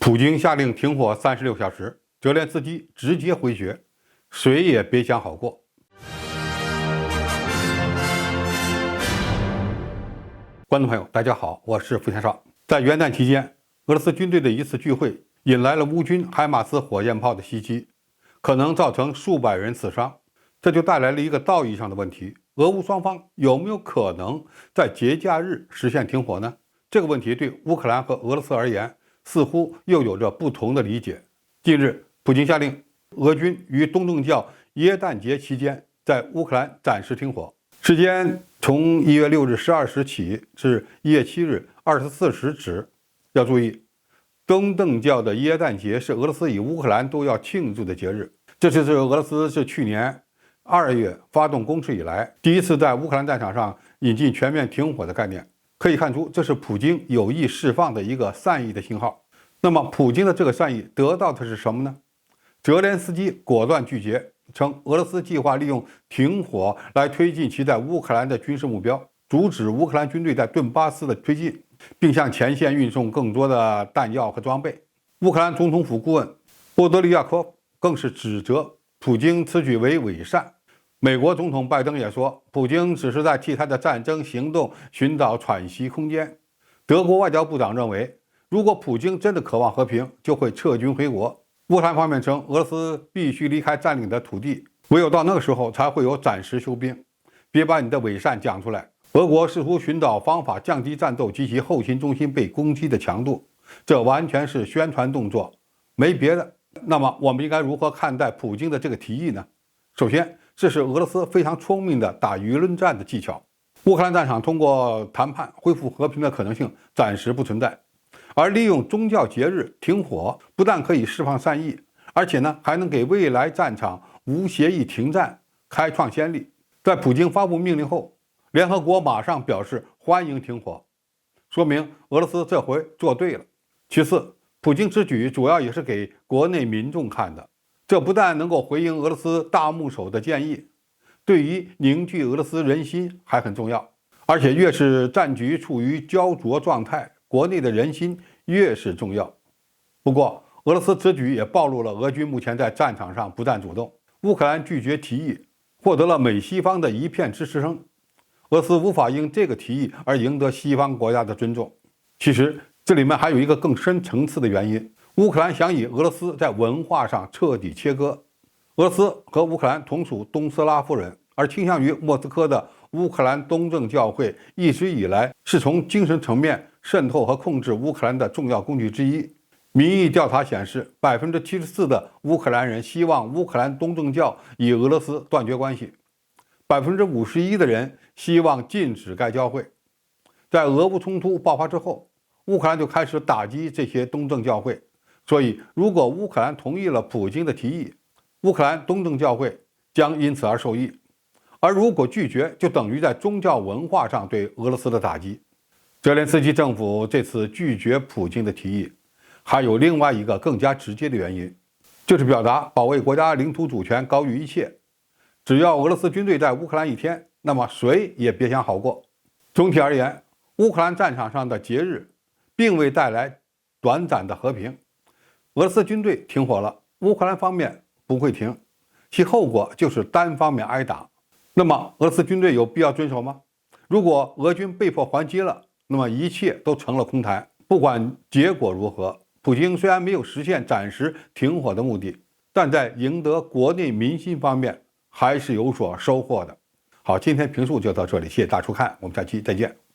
普京下令停火36小时，泽连斯基直接回绝，谁也别想好过。观众朋友，大家好，我是付天少。在元旦期间，俄罗斯军队的一次聚会引来了乌军海马斯火箭炮的袭击，可能造成数百人死伤。这就带来了一个道义上的问题：俄乌双方有没有可能在节假日实现停火呢？这个问题对乌克兰和俄罗斯而言，似乎又有着不同的理解。近日，普京下令俄军于东正教耶诞节期间在乌克兰暂时停火，时间从1月6日12时起至1月7日24时止。要注意，东正教的耶诞节是俄罗斯与乌克兰都要庆祝的节日。这是俄罗斯自去年2月发动攻势以来，第一次在乌克兰战场上引进全面停火的概念。可以看出，这是普京有意释放的一个善意的信号。那么，普京的这个善意得到的是什么呢？泽连斯基果断拒绝，称俄罗斯计划利用停火来推进其在乌克兰的军事目标，阻止乌克兰军队在顿巴斯的推进，并向前线运送更多的弹药和装备。乌克兰总统府顾问波多利亚科夫更是指责普京此举为伪善。美国总统拜登也说，普京只是在替他的战争行动寻找喘息空间。德国外交部长认为，如果普京真的渴望和平，就会撤军回国。乌克兰方面称，俄罗斯必须离开占领的土地，唯有到那个时候才会有暂时休兵。别把你的伪善讲出来。俄国试图寻找方法降低战斗及其后勤中心被攻击的强度，这完全是宣传动作，没别的。那么我们应该如何看待普京的这个提议呢？首先，这是俄罗斯非常聪明的打舆论战的技巧。乌克兰战场通过谈判恢复和平的可能性暂时不存在，而利用宗教节日停火，不但可以释放善意，而且还能给未来战场无协议停战开创先例。在普京发布命令后，联合国马上表示欢迎停火，说明俄罗斯这回做对了。其次，普京之举主要也是给国内民众看的，这不但能够回应俄罗斯大牧首的建议，对于凝聚俄罗斯人心还很重要。而且越是战局处于焦灼状态，国内的人心越是重要。不过，俄罗斯此举也暴露了俄军目前在战场上不占主动。乌克兰拒绝提议，获得了美西方的一片支持声。俄罗斯无法因这个提议而赢得西方国家的尊重。其实，这里面还有一个更深层次的原因。乌克兰想与俄罗斯在文化上彻底切割。俄罗斯和乌克兰同属东斯拉夫人，而倾向于莫斯科的乌克兰东正教会一直以来是从精神层面渗透和控制乌克兰的重要工具之一。民意调查显示，74%的乌克兰人希望乌克兰东正教与俄罗斯断绝关系，51%的人希望禁止该教会。在俄乌冲突爆发之后，乌克兰就开始打击这些东正教会。所以，如果乌克兰同意了普京的提议，乌克兰东正教会将因此而受益；而如果拒绝，就等于在宗教文化上对俄罗斯的打击。泽连斯基政府这次拒绝普京的提议，还有另外一个更加直接的原因，就是表达保卫国家领土主权高于一切。只要俄罗斯军队在乌克兰一天，那么谁也别想好过。总体而言，乌克兰战场上的节日并未带来短暂的和平。俄罗斯军队停火了，乌克兰方面不会停，其后果就是单方面挨打。那么俄罗斯军队有必要遵守吗？如果俄军被迫还击了，那么一切都成了空谈。不管结果如何，普京虽然没有实现暂时停火的目的，但在赢得国内民心方面还是有所收获的。好，今天评述就到这里，谢谢大家收看，我们下期再见。